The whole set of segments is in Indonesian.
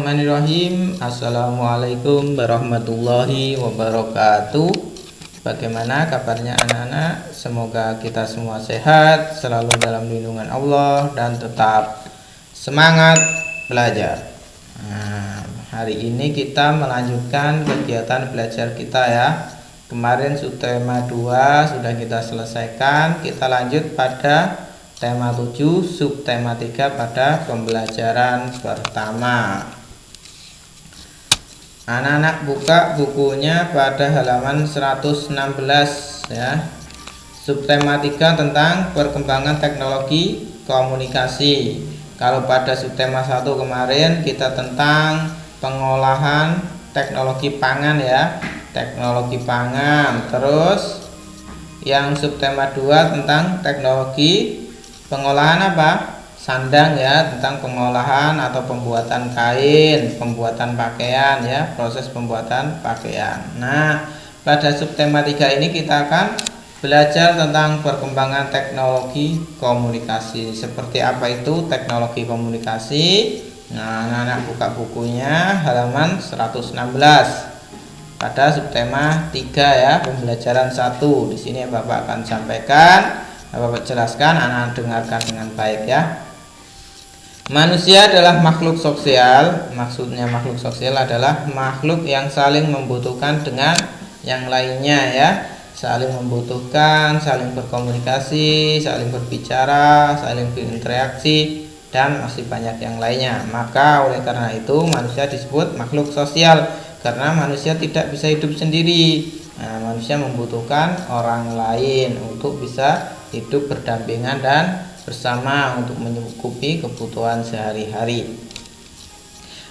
Bismillahirrahmanirrahim. Assalamualaikum warahmatullahi wabarakatuh. Bagaimana kabarnya anak-anak? Semoga kita semua sehat, selalu dalam lindungan Allah, dan tetap semangat belajar. Hari ini kita melanjutkan kegiatan belajar kita ya. Kemarin subtema 2 sudah kita selesaikan. Kita lanjut pada tema 7, subtema 3 pada pembelajaran pertama. Anak-anak buka bukunya pada halaman 116 ya. Subtema 3 tentang perkembangan teknologi komunikasi. Kalau pada subtema 1 kemarin kita tentang pengolahan teknologi pangan ya. Teknologi pangan. Terus yang subtema 2 tentang teknologi pengolahan apa? Sandang ya, tentang pengolahan atau pembuatan kain, pembuatan pakaian ya, proses pembuatan pakaian. Nah, pada subtema 3 ini kita akan belajar tentang perkembangan teknologi komunikasi. Seperti apa itu teknologi komunikasi? Nah, anak-anak buka bukunya halaman 116. Pada subtema 3 ya, pembelajaran 1. Di sini Bapak akan sampaikan, Bapak jelaskan, anak-anak dengarkan dengan baik ya. Manusia adalah makhluk sosial. Maksudnya makhluk sosial adalah makhluk yang saling membutuhkan dengan yang lainnya ya. Saling membutuhkan, saling berkomunikasi, saling berbicara, saling berinteraksi, dan masih banyak yang lainnya. Maka oleh karena itu manusia disebut makhluk sosial, karena manusia tidak bisa hidup sendiri. Nah, manusia membutuhkan orang lain untuk bisa hidup berdampingan dan bersama untuk mencukupi kebutuhan sehari-hari.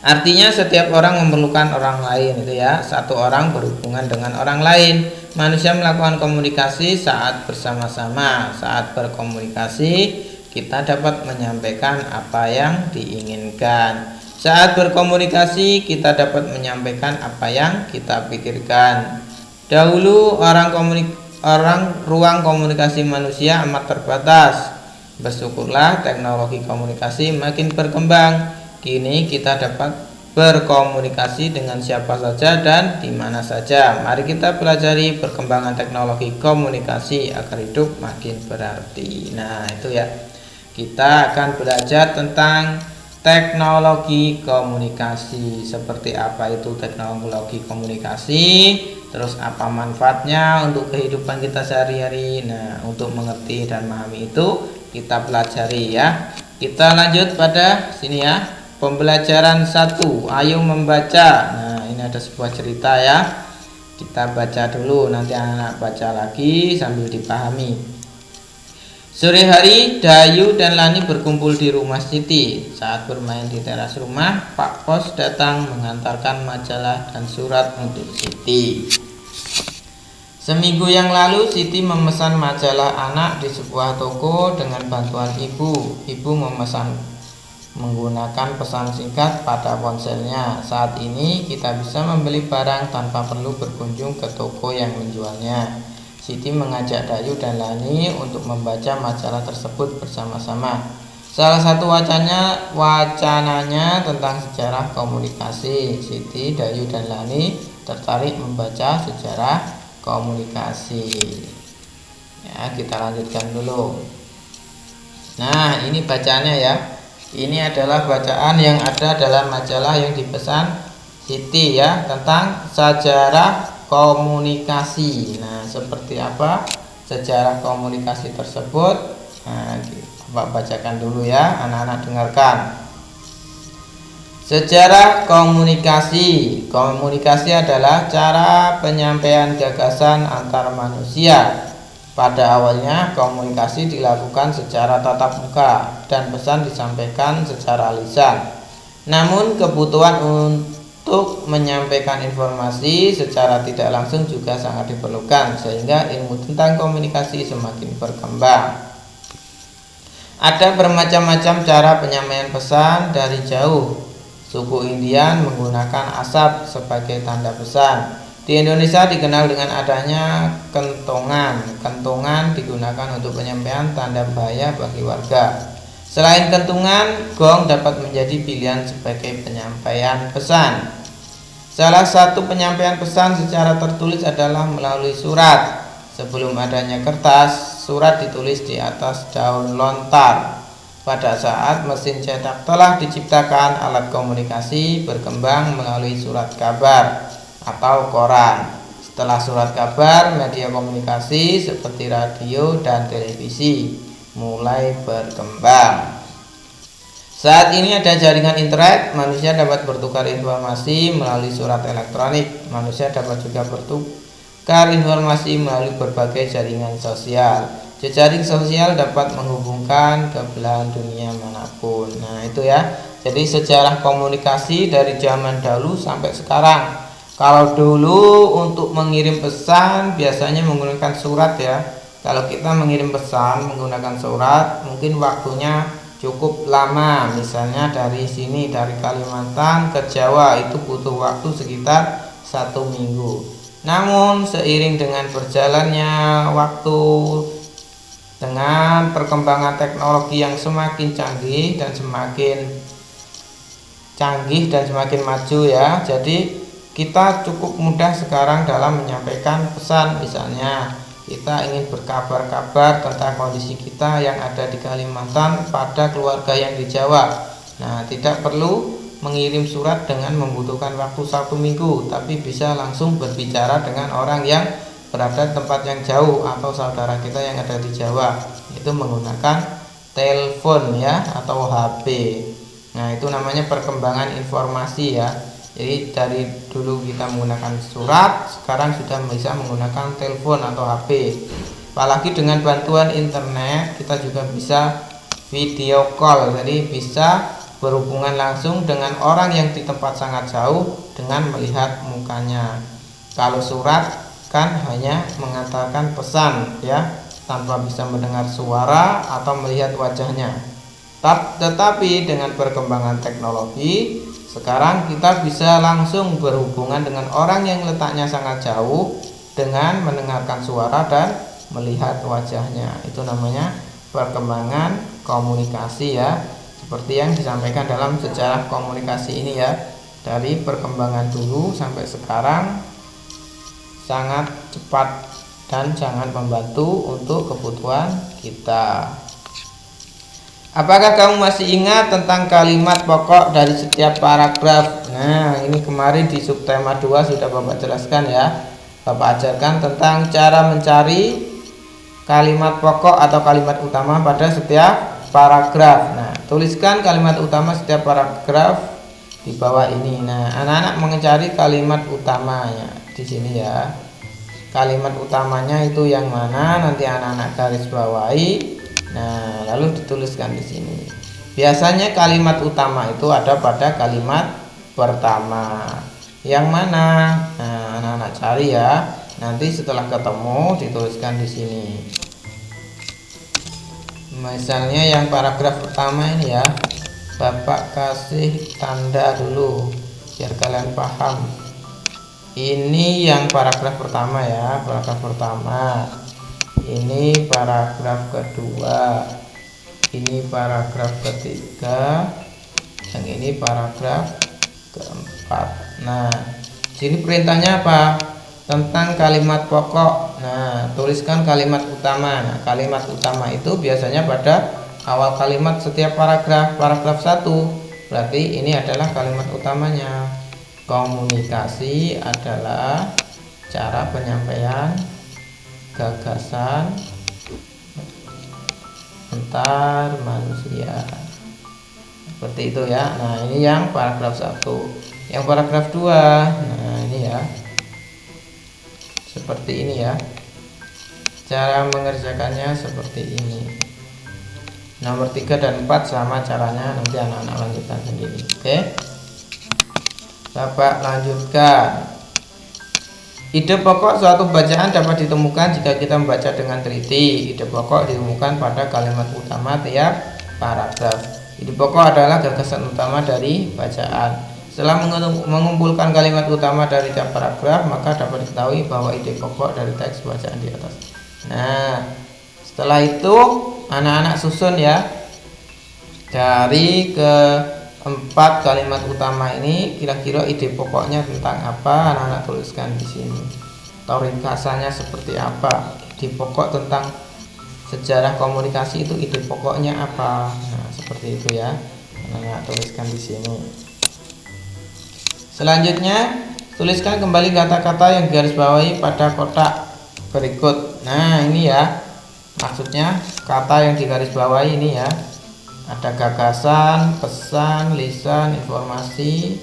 Artinya setiap orang memerlukan orang lain itu ya. Satu orang berhubungan dengan orang lain. Manusia melakukan komunikasi saat bersama-sama. Saat berkomunikasi kita dapat menyampaikan apa yang diinginkan. Saat berkomunikasi kita dapat menyampaikan apa yang kita pikirkan. Dahulu ruang komunikasi manusia amat terbatas. Bersyukurlah teknologi komunikasi makin berkembang. Kini kita dapat berkomunikasi dengan siapa saja dan di mana saja. Mari kita pelajari perkembangan teknologi komunikasi agar hidup makin berarti. Nah, itu ya. Kita akan belajar tentang teknologi komunikasi. Seperti apa itu teknologi komunikasi? Terus apa manfaatnya untuk kehidupan kita sehari-hari? Nah, untuk mengerti dan memahami itu kita pelajari ya. Kita lanjut pada sini ya. Pembelajaran 1. Ayo membaca. Nah, ini ada sebuah cerita ya. Kita baca dulu, nanti anak-anak baca lagi sambil dipahami. Sore hari, Dayu dan Lani berkumpul di rumah Siti. Saat bermain di teras rumah, Pak Pos datang mengantarkan majalah dan surat untuk Siti. Seminggu yang lalu, Siti memesan majalah anak di sebuah toko dengan bantuan ibu. Ibu memesan menggunakan pesan singkat pada ponselnya. Saat ini kita bisa membeli barang tanpa perlu berkunjung ke toko yang menjualnya. Siti mengajak Dayu dan Lani untuk membaca majalah tersebut bersama-sama. Salah satu wacananya tentang sejarah komunikasi. Siti, Dayu, dan Lani tertarik membaca sejarah komunikasi. Ya, kita lanjutkan dulu. Nah, ini bacaannya ya. Ini adalah bacaan yang ada dalam majalah yang dipesan Siti ya, tentang sejarah komunikasi. Nah, seperti apa sejarah komunikasi tersebut? Nah, Bapak bacakan dulu ya, anak-anak dengarkan. Sejarah komunikasi. Komunikasi adalah cara penyampaian gagasan antar manusia. Pada awalnya komunikasi dilakukan secara tatap muka dan pesan disampaikan secara lisan. Namun kebutuhan untuk menyampaikan informasi secara tidak langsung juga sangat diperlukan, sehingga ilmu tentang komunikasi semakin berkembang. Ada bermacam-macam cara penyampaian pesan dari jauh. Suku Indian menggunakan asap sebagai tanda pesan. Di Indonesia dikenal dengan adanya kentongan. Kentongan digunakan untuk penyampaian tanda bahaya bagi warga. Selain kentungan, gong dapat menjadi pilihan sebagai penyampaian pesan. Salah satu penyampaian pesan secara tertulis adalah melalui surat. Sebelum adanya kertas, surat ditulis di atas daun lontar. Pada saat mesin cetak telah diciptakan, alat komunikasi berkembang melalui surat kabar atau koran. Setelah surat kabar, media komunikasi seperti radio dan televisi mulai berkembang. Saat ini ada jaringan internet, manusia dapat bertukar informasi melalui surat elektronik. Manusia dapat juga bertukar informasi melalui berbagai jaringan sosial. Jejaring sosial dapat menghubungkan ke belahan dunia manapun. Nah, itu ya. Jadi sejarah komunikasi dari zaman dahulu sampai sekarang. Kalau dulu untuk mengirim pesan biasanya menggunakan surat ya. Kalau kita mengirim pesan menggunakan surat, mungkin waktunya cukup lama. Misalnya dari sini, dari Kalimantan ke Jawa itu butuh waktu sekitar 1 minggu. Namun seiring dengan berjalannya waktu, dengan perkembangan teknologi yang semakin canggih dan semakin maju ya, jadi kita cukup mudah sekarang dalam menyampaikan pesan. Misalnya kita ingin berkabar-kabar tentang kondisi kita yang ada di Kalimantan pada keluarga yang di Jawa. Nah, tidak perlu mengirim surat dengan membutuhkan waktu 1 minggu, tapi bisa langsung berbicara dengan orang yang berada di tempat yang jauh atau saudara kita yang ada di Jawa. Itu menggunakan telepon ya atau HP. Nah, itu namanya perkembangan informasi ya. Jadi dari dulu kita menggunakan surat, sekarang sudah bisa menggunakan telepon atau HP. Apalagi dengan bantuan internet kita juga bisa video call, jadi bisa berhubungan langsung dengan orang yang di tempat sangat jauh dengan melihat mukanya. Kalau surat kan hanya mengantarkan pesan ya, tanpa bisa mendengar suara atau melihat wajahnya. Tetapi dengan perkembangan teknologi, sekarang kita bisa langsung berhubungan dengan orang yang letaknya sangat jauh dengan mendengarkan suara dan melihat wajahnya. Itu namanya perkembangan komunikasi ya. Seperti yang disampaikan dalam sejarah komunikasi ini ya. Dari perkembangan dulu sampai sekarang sangat cepat dan sangat membantu untuk kebutuhan kita. Apakah kamu masih ingat tentang kalimat pokok dari setiap paragraf? Nah, ini kemarin di subtema 2 sudah Bapak jelaskan ya. Bapak ajarkan tentang cara mencari kalimat pokok atau kalimat utama pada setiap paragraf. Nah, tuliskan kalimat utama setiap paragraf di bawah ini. Nah, anak-anak mencari kalimat utamanya di sini ya. Kalimat utamanya itu yang mana? Nanti anak-anak garis bawahi. Nah, lalu dituliskan di sini. Biasanya kalimat utama itu ada pada kalimat pertama. Yang mana? Nah, anak-anak cari ya. Nanti setelah ketemu dituliskan di sini. Misalnya yang paragraf pertama ini ya. Bapak kasih tanda dulu biar kalian paham. Ini yang paragraf pertama ya, paragraf pertama. Ini paragraf kedua, ini paragraf ketiga, yang ini paragraf keempat. Nah, sini perintahnya apa? Tentang kalimat pokok. Nah, tuliskan kalimat utama. Nah, kalimat utama itu biasanya pada awal kalimat setiap paragraf. Paragraf 1 berarti ini adalah kalimat utamanya. Komunikasi adalah cara penyampaian gagasan antar manusia, seperti itu ya. Nah, ini yang paragraf 1. Yang paragraf 2, nah ini ya, seperti ini ya. Cara mengerjakannya seperti ini. Nomor 3 dan 4 sama caranya, nanti anak-anak lanjutkan sendiri. Oke, Bapak lanjutkan. Ide pokok suatu bacaan dapat ditemukan jika kita membaca dengan teliti. Ide pokok ditemukan pada kalimat utama tiap paragraf. Ide pokok adalah gagasan utama dari bacaan. Setelah mengumpulkan kalimat utama dari tiap paragraf, maka dapat diketahui bahwa ide pokok dari teks bacaan di atas. Nah, setelah itu anak-anak susun ya. Dari keempat kalimat utama ini kira-kira ide pokoknya tentang apa? Anak-anak tuliskan di sini. Atau ringkasannya seperti apa? Ide pokok tentang sejarah komunikasi itu ide pokoknya apa? Nah, seperti itu ya. Anak-anak tuliskan di sini. Selanjutnya, tuliskan kembali kata-kata yang digarisbawahi pada kotak berikut. Nah, ini ya. Maksudnya kata yang digarisbawahi ini ya. Ada gagasan, pesan, lisan, informasi,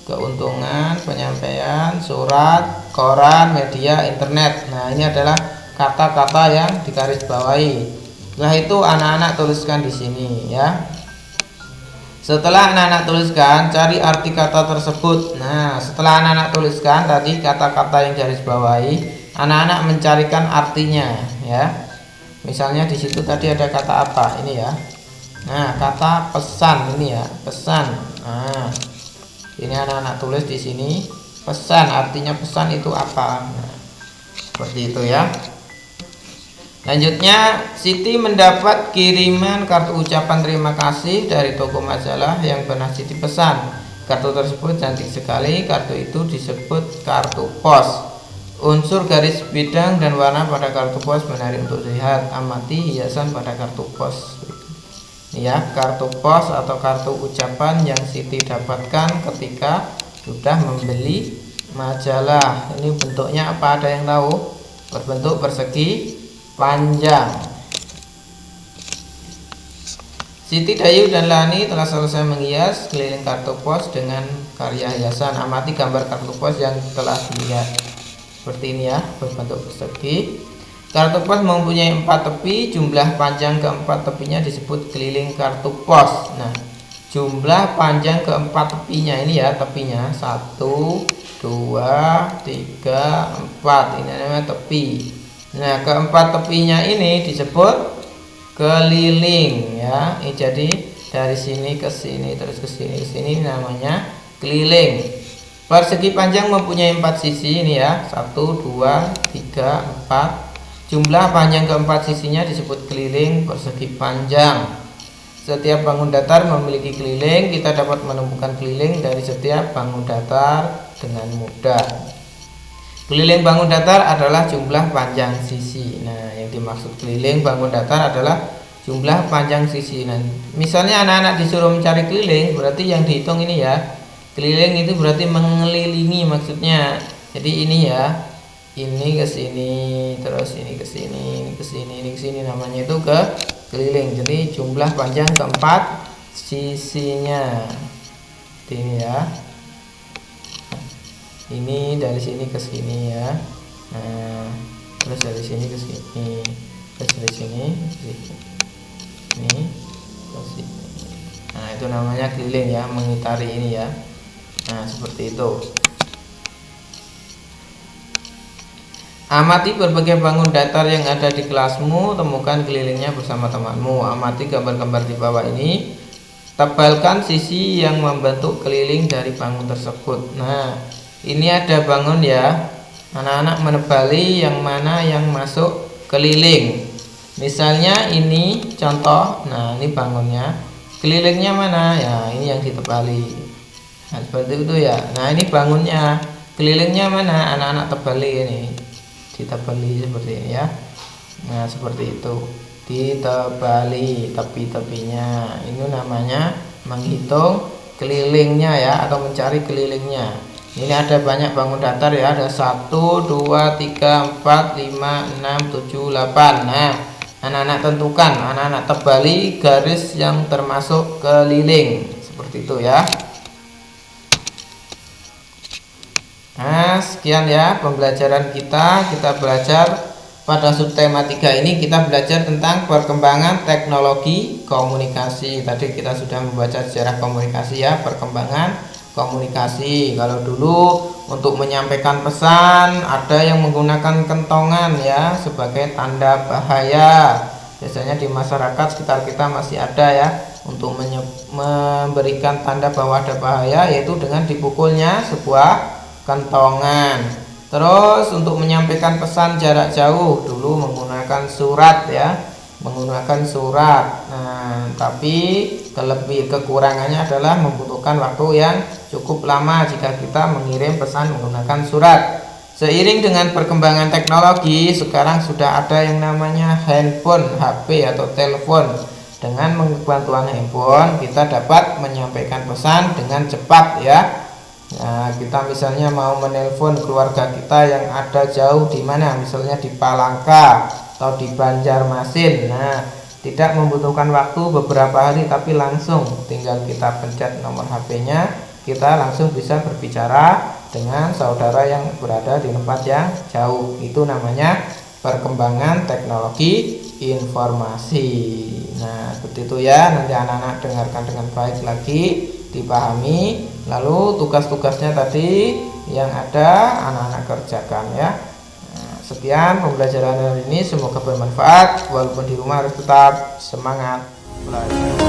keuntungan, penyampaian, surat, koran, media, internet. Nah, ini adalah kata-kata yang digarisbawahi. Setelah itu anak-anak tuliskan di sini ya. Setelah anak-anak tuliskan, cari arti kata tersebut. Nah, setelah anak-anak tuliskan tadi kata-kata yang digarisbawahi, anak-anak mencarikan artinya ya. Misalnya di situ tadi ada kata apa? Ini ya. Nah, kata pesan ini ya, pesan. Nah, ini anak-anak tulis di sini pesan, artinya pesan itu apa? Nah, seperti itu ya. Lanjutnya, Siti mendapat kiriman kartu ucapan terima kasih dari toko majalah yang pernah Siti pesan. Kartu tersebut cantik sekali. Kartu itu disebut kartu pos. Unsur garis bidang dan warna pada kartu pos menarik untuk dilihat. Amati hiasan pada kartu pos. Ya, kartu pos atau kartu ucapan yang Siti dapatkan ketika sudah membeli majalah. Ini bentuknya apa, ada yang tahu? Berbentuk persegi panjang. Siti, Dayu, dan Lani telah selesai menghias keliling kartu pos dengan karya hiasan. Amati gambar kartu pos yang telah dilihat. Seperti ini ya, berbentuk persegi. Kartu pos mempunyai 4 tepi, jumlah panjang keempat tepinya disebut keliling kartu pos. Nah, jumlah panjang keempat tepinya ini ya, tepinya 1, 2, 3, 4. Ini namanya tepi. Nah, keempat tepinya ini disebut keliling ya. Ini jadi dari sini ke sini terus ke sini ke sini namanya keliling. Persegi panjang mempunyai 4 sisi ini ya. 1, 2, 3, 4. Jumlah panjang keempat sisinya disebut keliling persegi panjang. Setiap bangun datar memiliki keliling. Kita dapat menemukan keliling dari setiap bangun datar dengan mudah. Keliling bangun datar adalah jumlah panjang sisi. Nah, yang dimaksud keliling bangun datar adalah jumlah panjang sisi. Nah, misalnya anak-anak disuruh mencari keliling, berarti yang dihitung ini ya. Keliling itu berarti mengelilingi maksudnya. Jadi ini ya. Ini ke sini, terus ini ke sini, ini ke sini, ini ke sini, namanya itu ke keliling. Jadi jumlah panjang keempat sisinya. Ini ya. Ini dari sini ke sini ya. Nah, terus dari sini ke sini, terus dari sini ke sini. Ini ke sini. Nah, itu namanya keliling ya, mengitari ini ya. Nah, seperti itu. Amati berbagai bangun datar yang ada di kelasmu, temukan kelilingnya bersama temanmu. Amati gambar-gambar di bawah ini. Tebalkan sisi yang membentuk keliling dari bangun tersebut. Nah, ini ada bangun ya. Anak-anak menebali yang mana yang masuk keliling. Misalnya ini contoh. Nah, ini bangunnya. Kelilingnya mana? Ya, ini yang ditebali. Nah, seperti itu ya. Nah, ini bangunnya. Kelilingnya mana? Anak-anak tebali ini. Ditebali seperti ini ya. Nah, seperti itu. Ditebali tepi-tepinya. Ini namanya menghitung kelilingnya ya, atau mencari kelilingnya. Ini ada banyak bangun datar ya. Ada 1, 2, 3, 4, 5, 6, 7, 8. Nah, anak-anak tentukan, anak-anak tebali garis yang termasuk keliling. Seperti itu ya. Nah, sekian ya pembelajaran kita. Kita belajar pada subtema 3 ini, kita belajar tentang perkembangan teknologi komunikasi. Tadi kita sudah membaca sejarah komunikasi ya, perkembangan komunikasi. Kalau dulu untuk menyampaikan pesan ada yang menggunakan kentongan ya sebagai tanda bahaya. Biasanya di masyarakat sekitar kita masih ada ya, untuk memberikan tanda bahwa ada bahaya, yaitu dengan dipukulnya sebuah kentongan. Terus untuk menyampaikan pesan jarak jauh dulu menggunakan surat ya. menggunakan surat. Nah, tapi kekurangannya adalah membutuhkan waktu yang cukup lama jika kita mengirim pesan menggunakan surat. Seiring dengan perkembangan teknologi, sekarang sudah ada yang namanya handphone, HP atau telepon. Dengan bantuan handphone, kita dapat menyampaikan pesan dengan cepat ya. Nah, kita misalnya mau menelpon keluarga kita yang ada jauh di mana, misalnya di Palangka atau di Banjarmasin. Nah, tidak membutuhkan waktu beberapa hari, tapi langsung tinggal kita pencet nomor HP-nya, kita langsung bisa berbicara dengan saudara yang berada di tempat yang jauh. Itu namanya perkembangan teknologi informasi. Nah, seperti itu ya. Nanti anak-anak dengarkan dengan baik lagi, dipahami. Lalu tugas-tugasnya tadi yang ada anak-anak kerjakan ya. Sekian pembelajaran hari ini, semoga bermanfaat. Walaupun di rumah harus tetap semangat belajar.